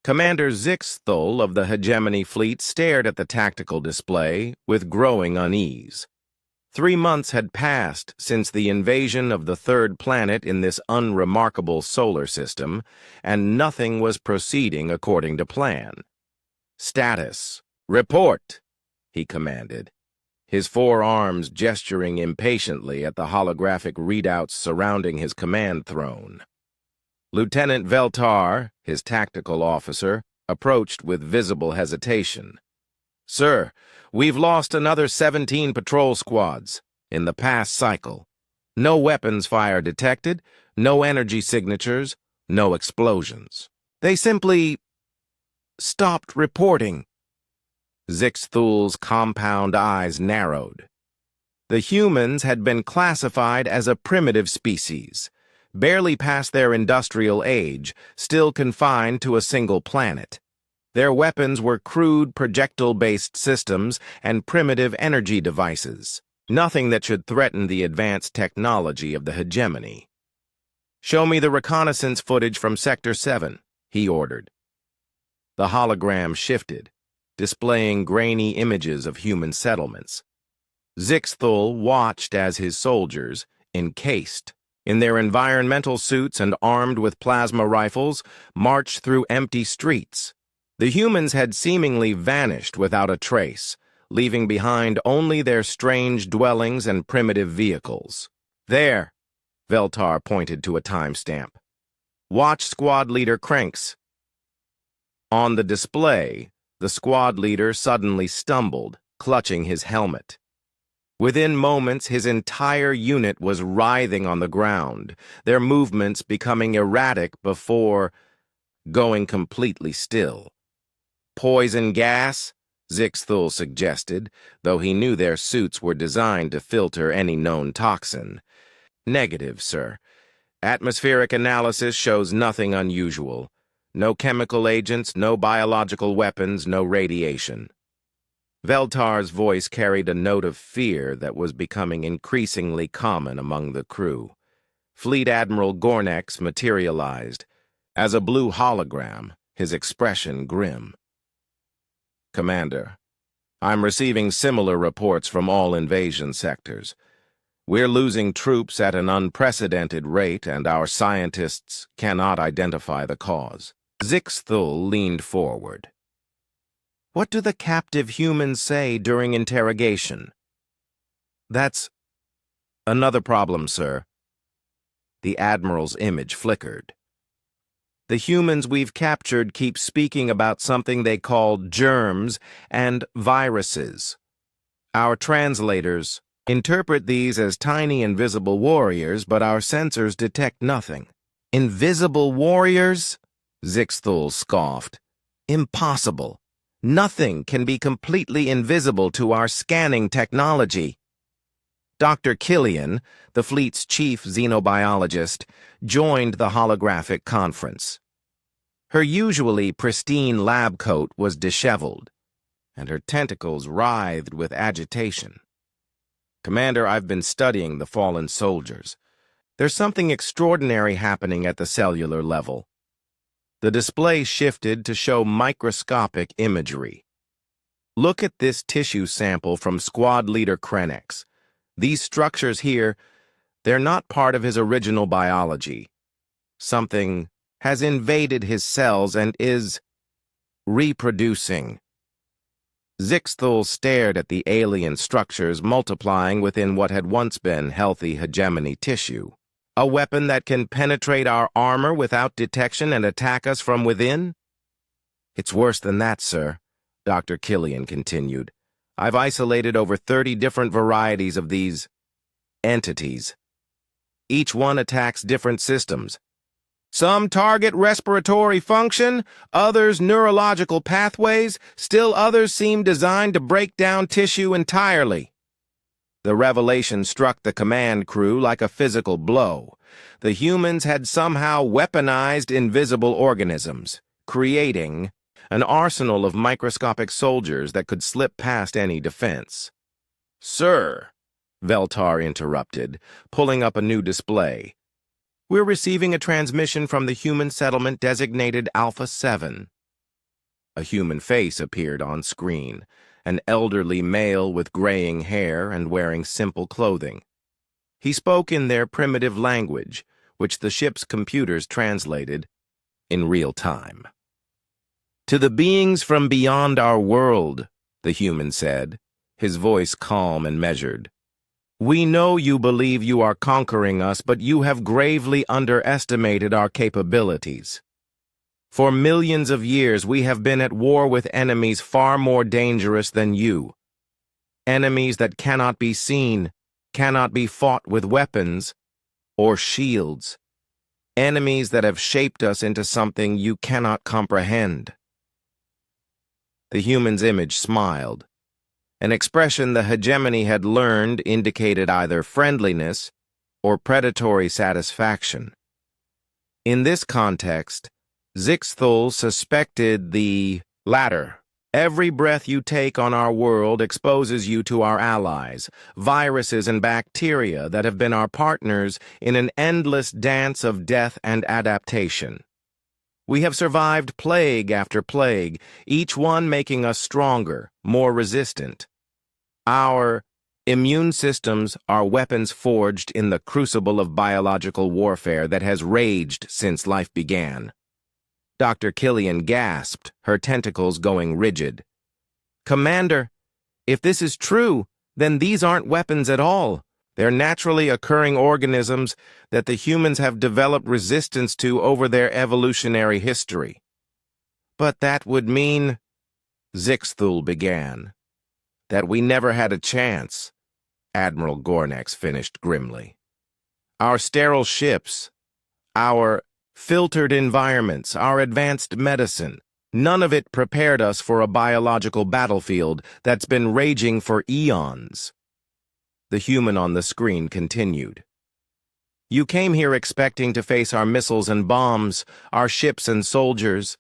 Commander Zixthul of the Hegemony Fleet stared at the tactical display with growing unease. 3 months had passed since the invasion of the third planet in this unremarkable solar system, and nothing was proceeding according to plan. "Status. Report," he commanded, his 4 arms gesturing impatiently at the holographic readouts surrounding his command throne. Lieutenant Veltar, his tactical officer, approached with visible hesitation. "Sir, we've lost another 17 patrol squads in the past cycle. No weapons fire detected, no energy signatures, no explosions. They simply stopped reporting." Zixthul's compound eyes narrowed. The humans had been classified as a primitive species, barely past their industrial age, still confined to a single planet. Their weapons were crude projectile-based systems and primitive energy devices, nothing that should threaten the advanced technology of the hegemony. "Show me the reconnaissance footage from Sector 7, he ordered. The hologram shifted, displaying grainy images of human settlements. Zixthul watched as his soldiers, encased in their environmental suits and armed with plasma rifles, marched through empty streets. The humans had seemingly vanished without a trace, leaving behind only their strange dwellings and primitive vehicles. "There," Veltar pointed to a timestamp. "Watch Squad Leader Cranks." On the display, the squad leader suddenly stumbled, clutching his helmet. Within moments, his entire unit was writhing on the ground, their movements becoming erratic before going completely still. "Poison gas?" Zixthul suggested, though he knew their suits were designed to filter any known toxin. "Negative, sir. Atmospheric analysis shows nothing unusual. No chemical agents, no biological weapons, no radiation." Veltar's voice carried a note of fear that was becoming increasingly common among the crew. Fleet Admiral Gornex materialized. As a blue hologram, his expression grim. "Commander, I'm receiving similar reports from all invasion sectors. We're losing troops at an unprecedented rate, and our scientists cannot identify the cause." Zixthul leaned forward. "What do the captive humans say during interrogation?" "That's another problem, sir." The Admiral's image flickered. "The humans we've captured keep speaking about something they call germs and viruses. Our translators interpret these as tiny invisible warriors, but our sensors detect nothing." "Invisible warriors?" Zixthul scoffed. "Impossible. Nothing can be completely invisible to our scanning technology." Dr. Killian, the fleet's chief xenobiologist, joined the holographic conference. Her usually pristine lab coat was disheveled, and her tentacles writhed with agitation. "Commander, I've been studying the fallen soldiers. There's something extraordinary happening at the cellular level." The display shifted to show microscopic imagery. "Look at this tissue sample from Squad Leader Krenex. These structures here, they're not part of his original biology. Something has invaded his cells and is reproducing." Zixthul stared at the alien structures multiplying within what had once been healthy hegemony tissue. "A weapon that can penetrate our armor without detection and attack us from within?" "It's worse than that, sir," Dr. Killian continued. "I've isolated over 30 different varieties of these entities. Each one attacks different systems. Some target respiratory function, others neurological pathways, still others seem designed to break down tissue entirely." The revelation struck the command crew like a physical blow. The humans had somehow weaponized invisible organisms, creating an arsenal of microscopic soldiers that could slip past any defense. "Sir," Veltar interrupted, pulling up a new display. "We're receiving a transmission from the human settlement designated Alpha 7. A human face appeared on screen, an elderly male with graying hair and wearing simple clothing. He spoke in their primitive language, which the ship's computers translated in real time. "To the beings from beyond our world," the human said, his voice calm and measured. "We know you believe you are conquering us, but you have gravely underestimated our capabilities. For millions of years, we have been at war with enemies far more dangerous than you. Enemies that cannot be seen, cannot be fought with weapons or shields. Enemies that have shaped us into something you cannot comprehend." The human's image smiled. An expression the hegemony had learned indicated either friendliness or predatory satisfaction. In this context, Zixthul suspected the latter. "Every breath you take on our world exposes you to our allies, viruses and bacteria that have been our partners in an endless dance of death and adaptation. We have survived plague after plague, each one making us stronger, more resistant. Our immune systems are weapons forged in the crucible of biological warfare that has raged since life began." Dr. Killian gasped, her tentacles going rigid. "Commander, if this is true, then these aren't weapons at all. They're naturally occurring organisms that the humans have developed resistance to over their evolutionary history." "But that would mean," Zixthul began. "That we never had a chance," Admiral Gornex finished grimly. "Our sterile ships, our filtered environments, our advanced medicine, none of it prepared us for a biological battlefield that's been raging for eons." The human on the screen continued. "You came here expecting to face our missiles and bombs, our ships and soldiers.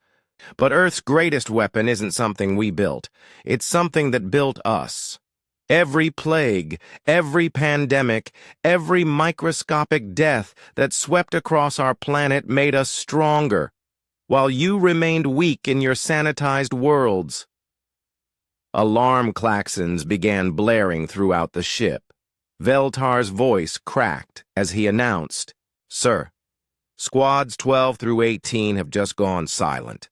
But Earth's greatest weapon isn't something we built. It's something that built us. Every plague, every pandemic, every microscopic death that swept across our planet made us stronger, while you remained weak in your sanitized worlds." Alarm klaxons began blaring throughout the ship. Veltar's voice cracked as he announced, "Sir, squads 12 through 18 have just gone silent,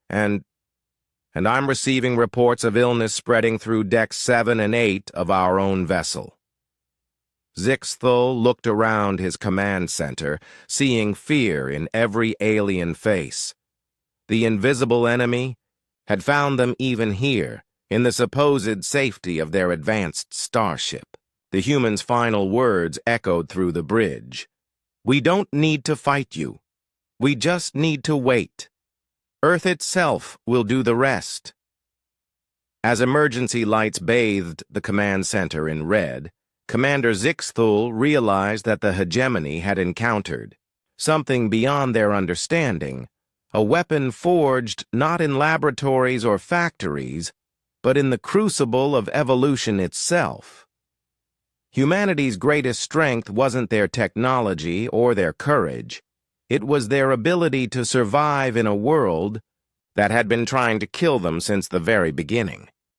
and I'm receiving reports of illness spreading through decks 7 and 8 of our own vessel." Zixthul looked around his command center, seeing fear in every alien face. The invisible enemy had found them even here, in the supposed safety of their advanced starship. The human's final words echoed through the bridge. "We don't need to fight you. We just need to wait. Earth itself will do the rest." As emergency lights bathed the command center in red, Commander Zixthul realized that the hegemony had encountered something beyond their understanding, a weapon forged not in laboratories or factories, but in the crucible of evolution itself. Humanity's greatest strength wasn't their technology or their courage. It was their ability to survive in a world that had been trying to kill them since the very beginning.